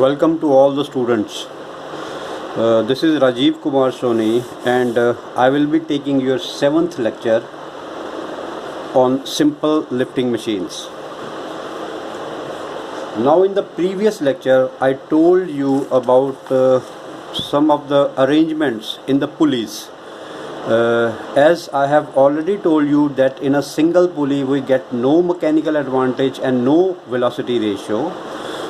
Welcome to all the students. This is Rajiv Kumar Soni, and I will be taking your 7th lecture on simple lifting machines. Now, in the previous lecture, I told you about some of the arrangements in the pulleys. As I have already told you that in a single pulley we get no mechanical advantage and no velocity ratio.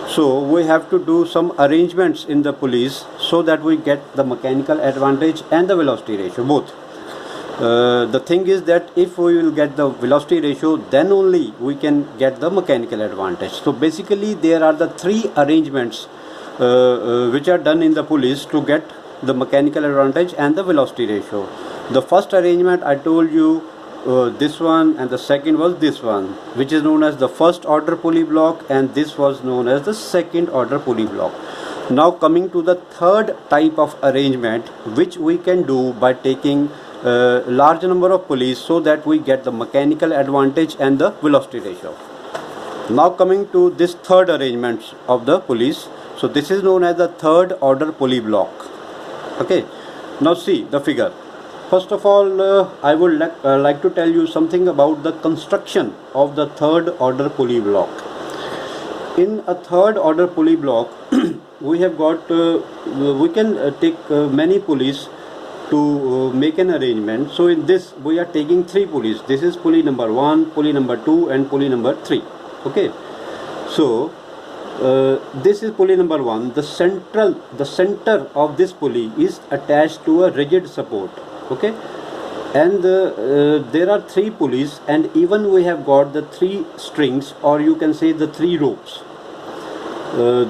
So we have to do some arrangements in the pulleys so that we get the mechanical advantage and the velocity ratio both. The thing is that if we will get the velocity ratio, then only we can get the mechanical advantage. So basically there are the three arrangements which are done in the pulleys to get the mechanical advantage and the velocity ratio. The first arrangement I told you this one, and the second was this one, which is known as the first order pulley block, and this was known as the second order pulley block. Now coming to the third type of arrangement, which we can do by taking large number of pulleys so that we get the mechanical advantage and the velocity ratio. Now coming to this third arrangement of the pulleys, so this is known as the third order pulley block. Okay, now see the figure. First of all, I would like to tell you something about the construction of the third order pulley block. In a third order pulley block, we have got, we can take many pulleys to make an arrangement. So in this we are taking three pulleys. This is pulley number 1, pulley number 2 and pulley number 3. Okay. So this is pulley number 1. The center of this pulley is attached to a rigid support. Okay, and there are three pulleys, and even we have got the three strings, or you can say the three ropes.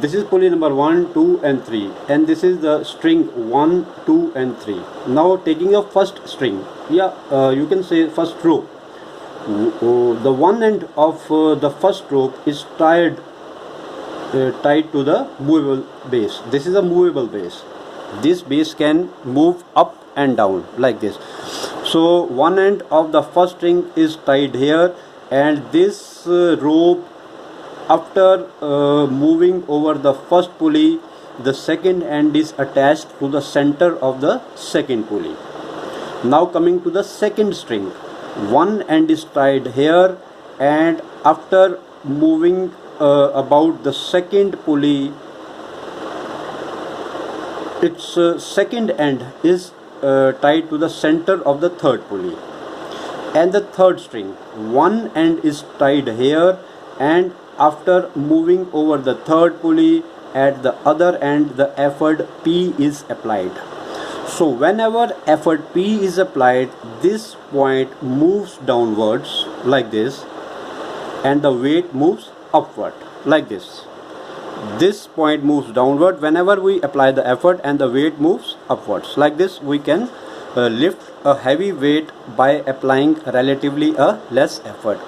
This is pulley number 1, 2 and 3, and this is the string 1, 2 and 3. Now taking the first string, you can say first rope. The one end of the first rope is tied to the movable base. This is a movable base. This base can move up and down like this. So one end of the first string is tied here, and this rope, after moving over the first pulley, the second end is attached to the center of the second pulley. Now coming to the second string, one end is tied here, and after moving about the second pulley, its second end is tied to the center of the third pulley. And the third string, one end is tied here, and after moving over the third pulley, at the other end the effort P is applied. So whenever effort P is applied, this point moves downwards like this, and the weight moves upward like this. This point moves downward whenever we apply the effort, and the weight moves upwards. Like this we can lift a heavy weight by applying relatively a less effort.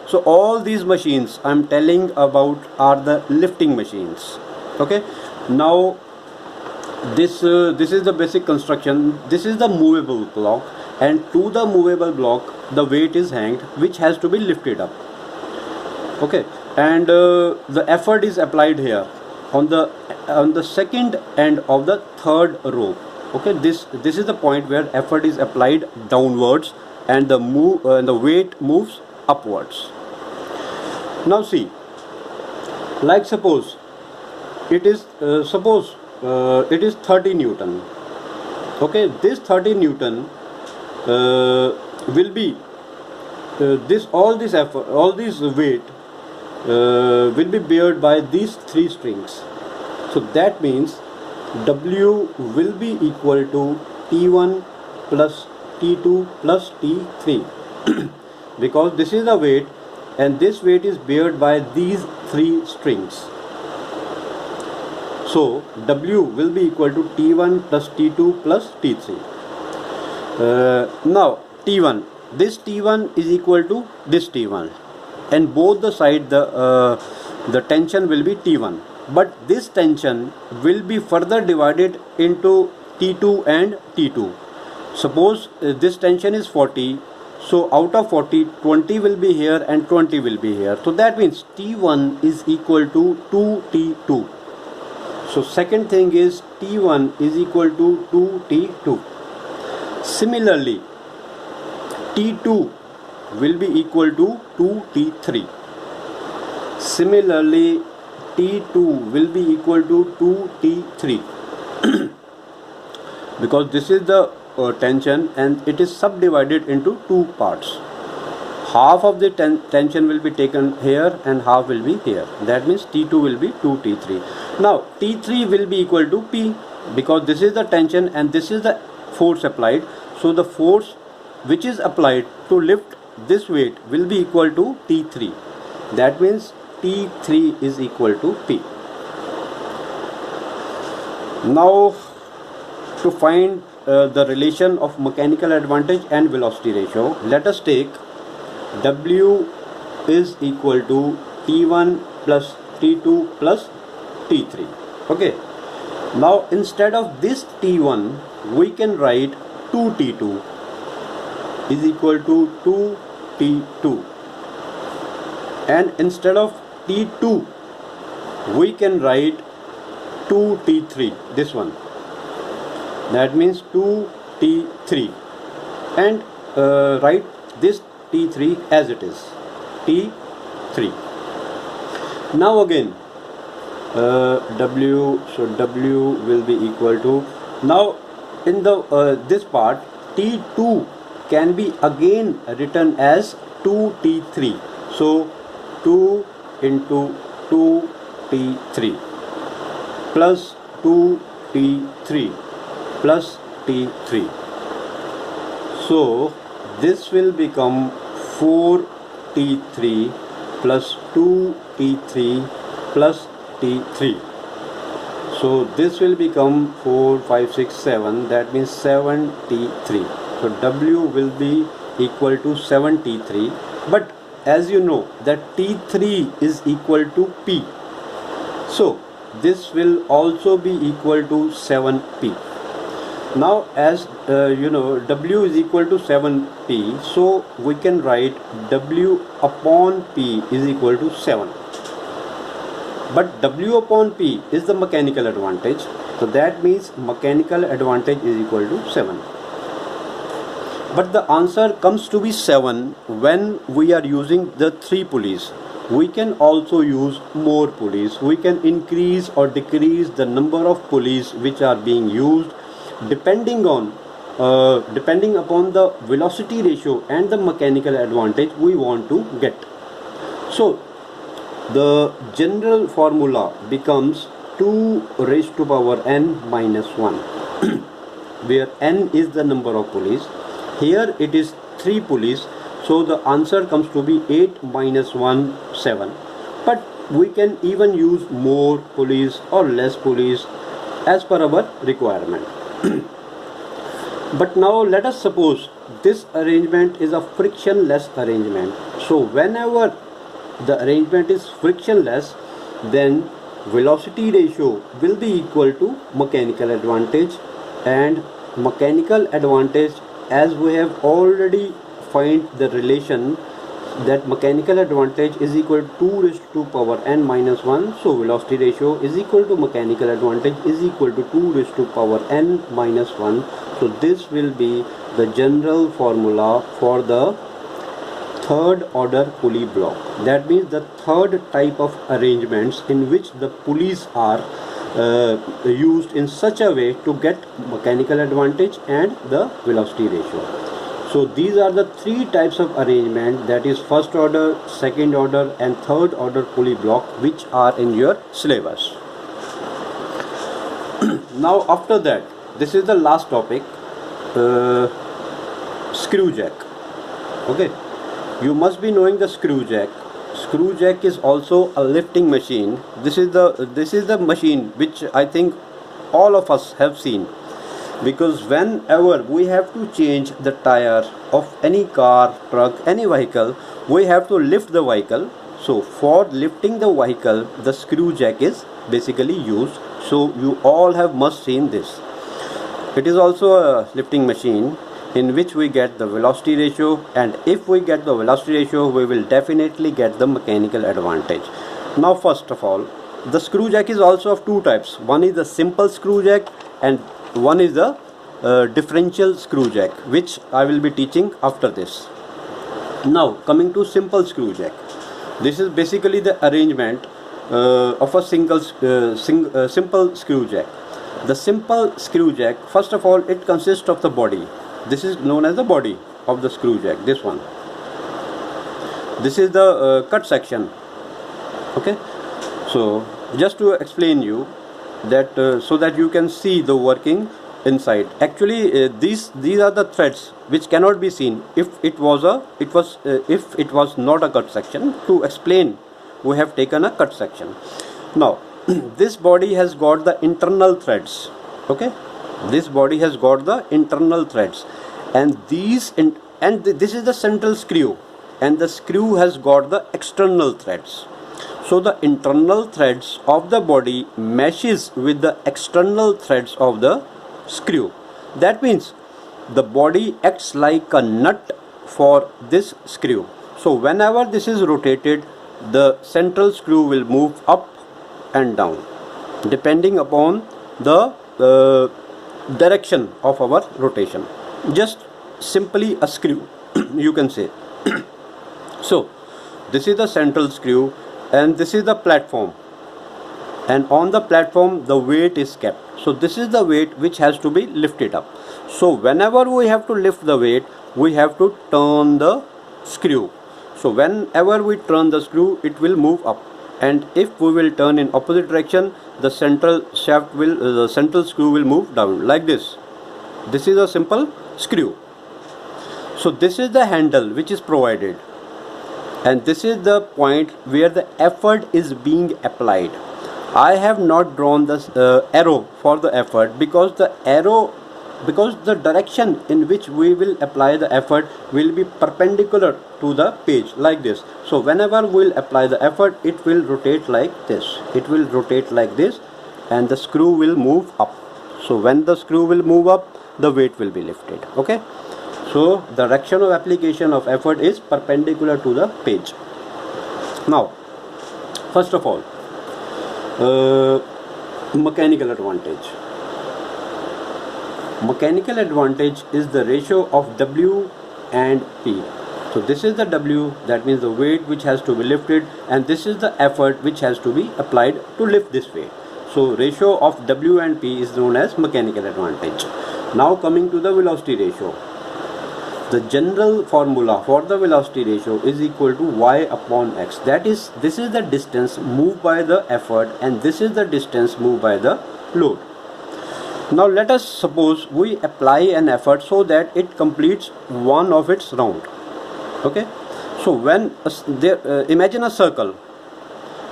So all these machines I am telling about are the lifting machines. Okay, now this is the basic construction. This is the movable block, and to the movable block the weight is hanged, which has to be lifted up. Okay, and the effort is applied here on the second end of the third rope. Okay, this is the point where effort is applied downwards, and the weight moves upwards. Now see, like suppose it is 30 Newton. Okay, this 30 Newton will be all this weight will be bared by these three strings. So that means W will be equal to T1 plus T2 plus T3 because this is the weight, and this weight is bared by these three strings. So W will be equal to T1 plus T2 plus T3. Now T1, this T1 is equal to this T1, and both the side the tension will be T1, but this tension will be further divided into T2 and T2. Suppose this tension is 40, so out of 40, 20 will be here and 20 will be here. So that means T1 is equal to 2T2. So second thing is T1 is equal to 2T2. Similarly, T2 will be equal to 2T3. Similarly, T2 will be equal to 2T3 because this is the tension and it is subdivided into two parts. Half of the tension will be taken here and half will be here. That means T2 will be 2T3. Now T3 will be equal to P because this is the tension and this is the force applied. So the force which is applied to lift this weight will be equal to T3. That means T3 is equal to P. Now to find the relation of mechanical advantage and velocity ratio, let us take W is equal to T1 plus T2 plus T3. Okay. Now instead of this T1 we can write 2T2 is equal to 2T2, and instead of T2 we can write 2T3, this one. That means 2T3, and write this T3 as it is, T3. Now again W, so W will be equal to, now in the this part T2 can be again written as 2T3. So 2 into 2T3 plus 2T3 plus T3. So this will become 4T3 plus 2T3 plus T3. So this will become 4, 5, 6, 7. That means 7T3. So W will be equal to 7T3. But as you know that T3 is equal to P. So this will also be equal to 7P. Now as you know, W is equal to 7P, so we can write W upon P is equal to 7. But W upon P is the mechanical advantage, so that means mechanical advantage is equal to 7. But the answer comes to be 7 when we are using the 3 pulleys. We can also use more pulleys. We can increase or decrease the number of pulleys which are being used depending upon the velocity ratio and the mechanical advantage we want to get. So the general formula becomes 2 raised to power n minus 1 where n is the number of pulleys. Here it is 3 pulleys, so the answer comes to be 8 minus 1, 7. But we can even use more pulleys or less pulleys as per our requirement. But now let us suppose this arrangement is a frictionless arrangement. So whenever the arrangement is frictionless, then velocity ratio will be equal to mechanical advantage, and mechanical advantage, as we have already find the relation that mechanical advantage is equal to 2 raised to power n minus 1. So velocity ratio is equal to mechanical advantage is equal to 2 raised to power n minus 1. So this will be the general formula for the third order pulley block. That means the third type of arrangements in which the pulleys are used in such a way to get mechanical advantage and the velocity ratio. So these are the 3 types of arrangement, that is first order, second order and third order pulley block, which are in your syllabus. Now after that, this is the last topic, screw jack. Okay, you must be knowing the screw jack. Screw jack is also a lifting machine. This is the machine which I think all of us have seen, because whenever we have to change the tire of any car, truck, any vehicle, we have to lift the vehicle. So for lifting the vehicle, the screw jack is basically used. So you all have must seen this. It is also a lifting machine in which we get the velocity ratio, and if we get the velocity ratio, we will definitely get the mechanical advantage. Now first of all, The screw jack is also of two types. One is the simple screw jack and one is the differential screw jack, which I will be teaching after this. Now coming to simple screw jack. This is basically the arrangement of a simple screw jack. The simple screw jack, first of all, it consists of the body. This is known as the body of the screw jack, this one. This is the cut section. Okay, so just to explain you that so that you can see the working inside. Actually these are the threads which cannot be seen if it was not a cut section. To explain, we have taken a cut section. Now this body has got the internal threads. Okay, this body has got the internal threads, and this is the central screw, and the screw has got the external threads. So the internal threads of the body meshes with the external threads of the screw. That means the body acts like a nut for this screw. So whenever this is rotated, the central screw will move up and down depending upon the direction of our rotation. Just simply a screw you can say. So this is the central screw and this is the platform, and on the platform the weight is kept. So this is the weight which has to be lifted up. So whenever we have to lift the weight, we have to turn the screw. So whenever we turn the screw, it will move up, and if we will turn in opposite direction, the central screw will move down like this. This is a simple screw. So this is the handle which is provided, and this is the point where the effort is being applied. I have not drawn this arrow for the effort because the direction in which we will apply the effort will be perpendicular to the page like this. So whenever we will apply the effort, it will rotate like this. It will rotate like this, and the screw will move up. So when the screw will move up, the weight will be lifted. Okay. So the direction of application of effort is perpendicular to the page. Now, first of all, mechanical advantage. Mechanical advantage is the ratio of W and P. So this is the W, that means the weight which has to be lifted, and this is the effort which has to be applied to lift this weight. So ratio of W and P is known as mechanical advantage. Now coming to the velocity ratio. The general formula for the velocity ratio is equal to y upon x. That is, this is the distance moved by the effort and this is the distance moved by the load. Now let us suppose we apply an effort so that it completes one of its round. Okay. So when imagine a circle.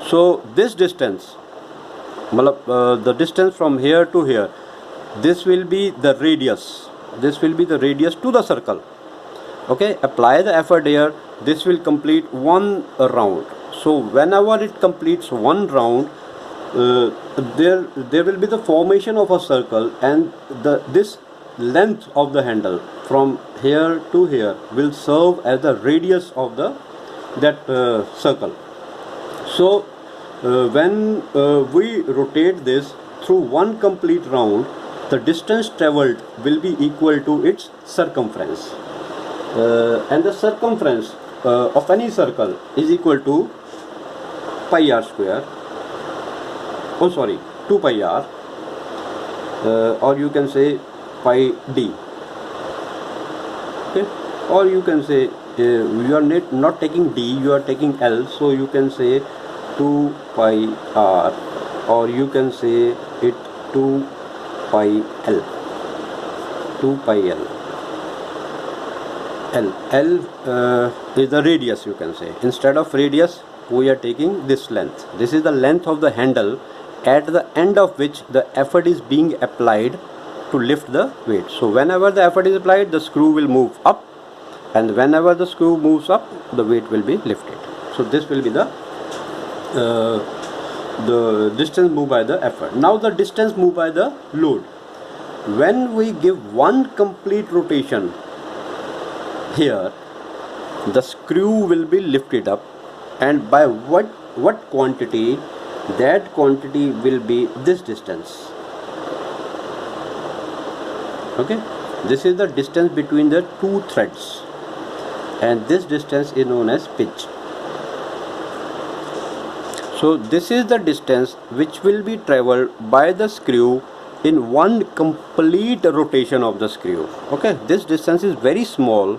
So this distance, the distance from here to here, this will be the radius. This will be the radius to the circle. Okay, apply the effort here, this will complete one round. So whenever it completes one round, there will be the formation of a circle, and this length of the handle from here to here will serve as the radius of that circle. So when we rotate this through one complete round, the distance travelled will be equal to its circumference. And the circumference of any circle is equal to pi r square. 2 pi r, or you can say pi d. Okay, or you can say you are not taking d, you are taking l, so you can say 2 pi r, or you can say it 2 pi l. 2 pi l. L is the radius, you can say. Instead of radius, we are taking this length. This is the length of the handle at the end of which the effort is being applied to lift the weight. So whenever the effort is applied, the screw will move up, and whenever the screw moves up, the weight will be lifted. So this will be the distance moved by the effort. Now the distance moved by the load. When we give one complete rotation here, the screw will be lifted up, and by what quantity that quantity will be this distance. Okay, this is the distance between the two threads, and this distance is known as pitch. So this is the distance which will be traveled by the screw in one complete rotation of the screw. Okay, this distance is very small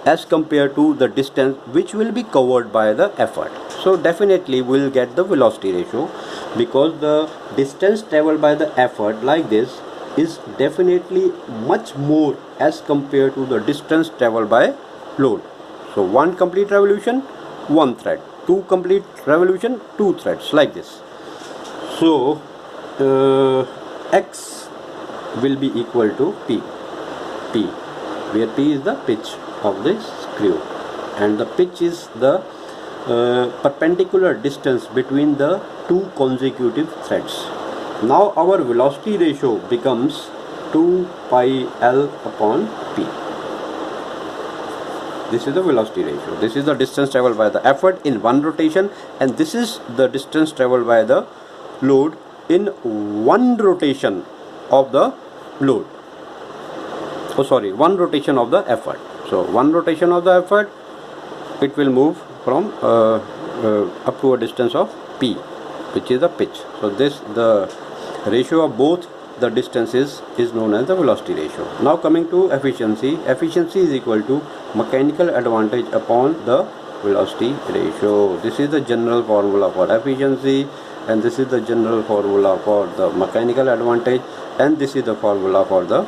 as compared to the distance which will be covered by the effort. So definitely we will get the velocity ratio, because the distance traveled by the effort like this is definitely much more as compared to the distance traveled by load. So one complete revolution, one thread, two complete revolution, two threads, like this. So X will be equal to P, where P is the pitch of the screw, and the pitch is the perpendicular distance between the two consecutive threads. Now our velocity ratio becomes 2 pi L upon P. This is the velocity ratio. This is the distance traveled by the effort in one rotation, and this is the distance traveled by the load in one rotation of the load. Oh sorry, one rotation of the effort. So one rotation of the effort, it will move from up to a distance of P, which is the pitch. So this, the ratio of both the distances is known as the velocity ratio. Now coming to efficiency. Efficiency is equal to mechanical advantage upon the velocity ratio. This is the general formula for efficiency, and this is the general formula for the mechanical advantage, and this is the formula for the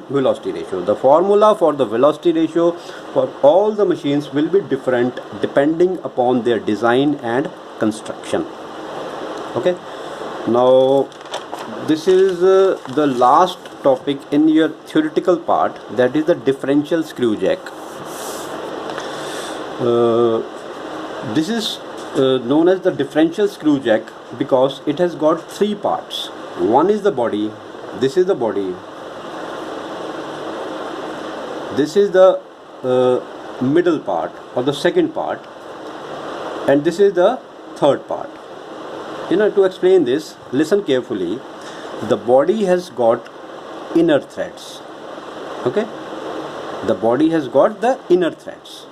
velocity ratio. The formula for the velocity ratio for all the machines will be different depending upon their design and construction. Okay, now this is the last topic in your theoretical part, that is the differential screw jack. This is known as the differential screw jack because it has got three parts. One is the body, this is the body, this is the middle part or the second part, and this is the third part. To explain this, listen carefully. The body has got inner threads. Okay, the body has got the inner threads,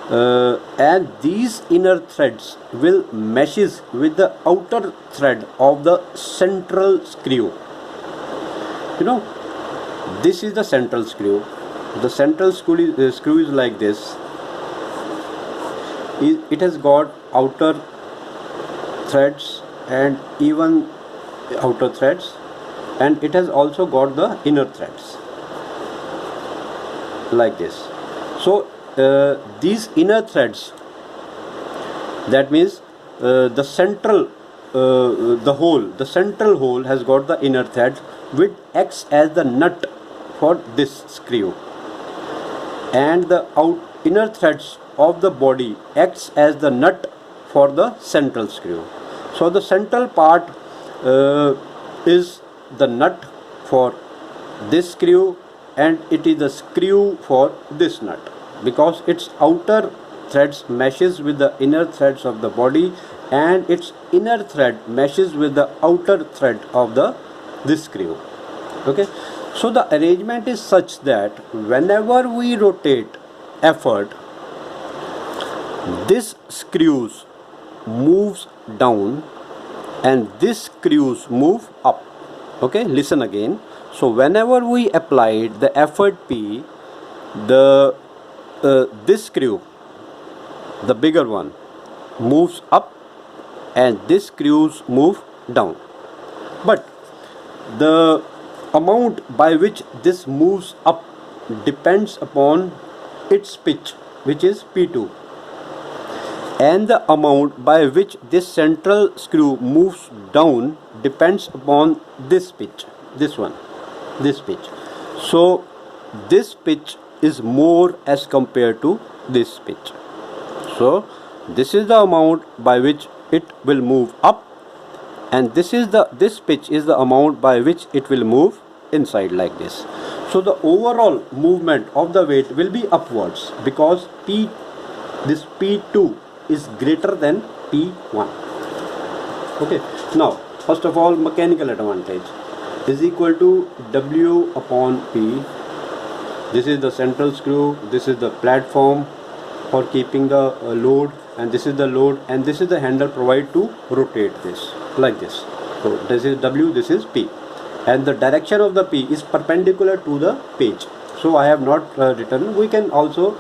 and these inner threads will meshes with the outer thread of the central screw. This is the central screw. The central screw is like this. It has got outer threads and even outer threads, and it has also got the inner threads like this. So these inner threads, that means the central the central hole has got the inner thread, which acts as the nut for this screw, and the inner threads of the body acts as the nut for the central screw. So the central part is the nut for this screw, and it is the screw for this nut, because its outer threads meshes with the inner threads of the body, and its inner thread meshes with the outer thread of this screw. Okay, so the arrangement is such that whenever we rotate effort, this screws moves down and this screws move up. Okay, listen again. So whenever we applied the effort P, this screw, the bigger one, moves up and this screws move down. But the amount by which this moves up depends upon its pitch, which is P2, and the amount by which this central screw moves down depends upon this pitch, this pitch. So this pitch is more as compared to this pitch. So this is the amount by which it will move up, and this pitch is the amount by which it will move inside, like this. So the overall movement of the weight will be upwards, because this P2 is greater than P1. Okay, now first of all, mechanical advantage is equal to W upon P. This is the central screw, this is the platform for keeping the load, and this is the load, and this is the handle provided to rotate this like this. So this is W, this is P, and the direction of the P is perpendicular to the page. So I have not written. We can also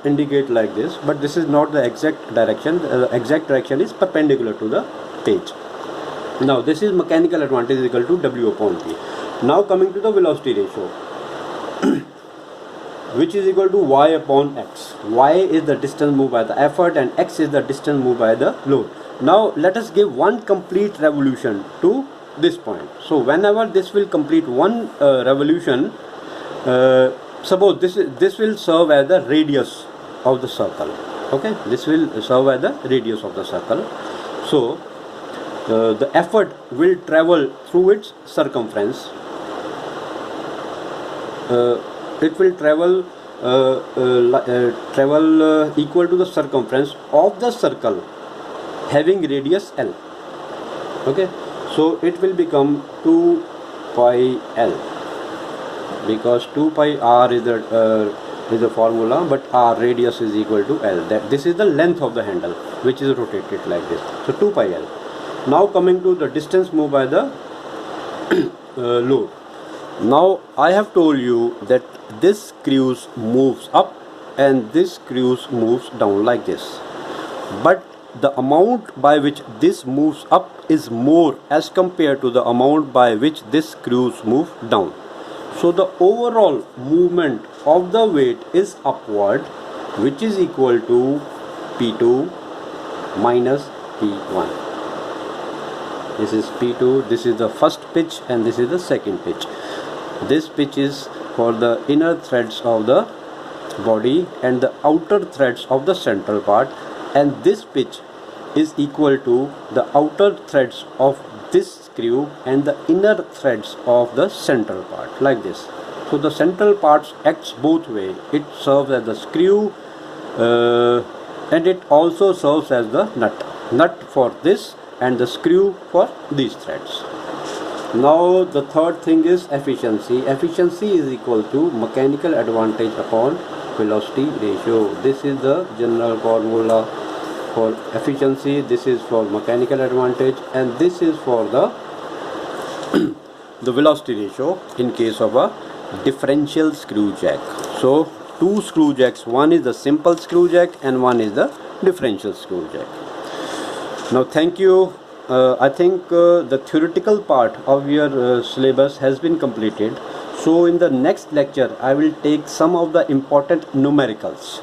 indicate like this, but this is not the exact direction. The exact direction is perpendicular to the page. Now this is mechanical advantage is equal to W upon P. Now coming to the velocity ratio, which is equal to Y upon X. Y is the distance moved by the effort and X is the distance moved by the load. Now let us give one complete revolution to this point. So whenever this will complete one revolution, suppose this will serve as the radius of the circle. Okay, this will serve as the radius of the circle. So the effort will travel through its circumference. It will travel equal to the circumference of the circle having radius L. Okay, so it will become 2 pi L, because 2 pi R is the formula, but R radius is equal to L. That this is the length of the handle which is rotated like this. So 2 pi L. Now coming to the distance moved by the load. Now I have told you that this screws moves up and this screws moves down like this, but the amount by which this moves up is more as compared to the amount by which this screws move down. So the overall movement of the weight is upward, which is equal to P2 minus P1. This is P2, this is the first pitch and this is the second pitch. This pitch is for the inner threads of the body and the outer threads of the central part, and this pitch is equal to the outer threads of this screw and the inner threads of the central part like this. So the central parts acts both way. It serves as the screw and it also serves as the nut for this and the screw for these threads. Now the third thing is efficiency. Efficiency is equal to mechanical advantage upon velocity ratio. This is the general formula for efficiency. This is for mechanical advantage and this is for the the velocity ratio in case of a differential screw jack. So two screw jacks, one is the simple screw jack and one is the differential screw jack. Now thank you. I think the theoretical part of your syllabus has been completed. So in the next lecture I will take some of the important numericals.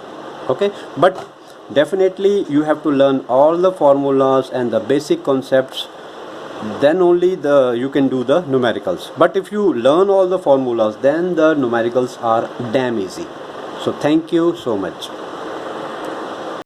Okay, but definitely you have to learn all the formulas and the basic concepts, then only you can do the numericals. But if you learn all the formulas, then the numericals are damn easy. So thank you so much.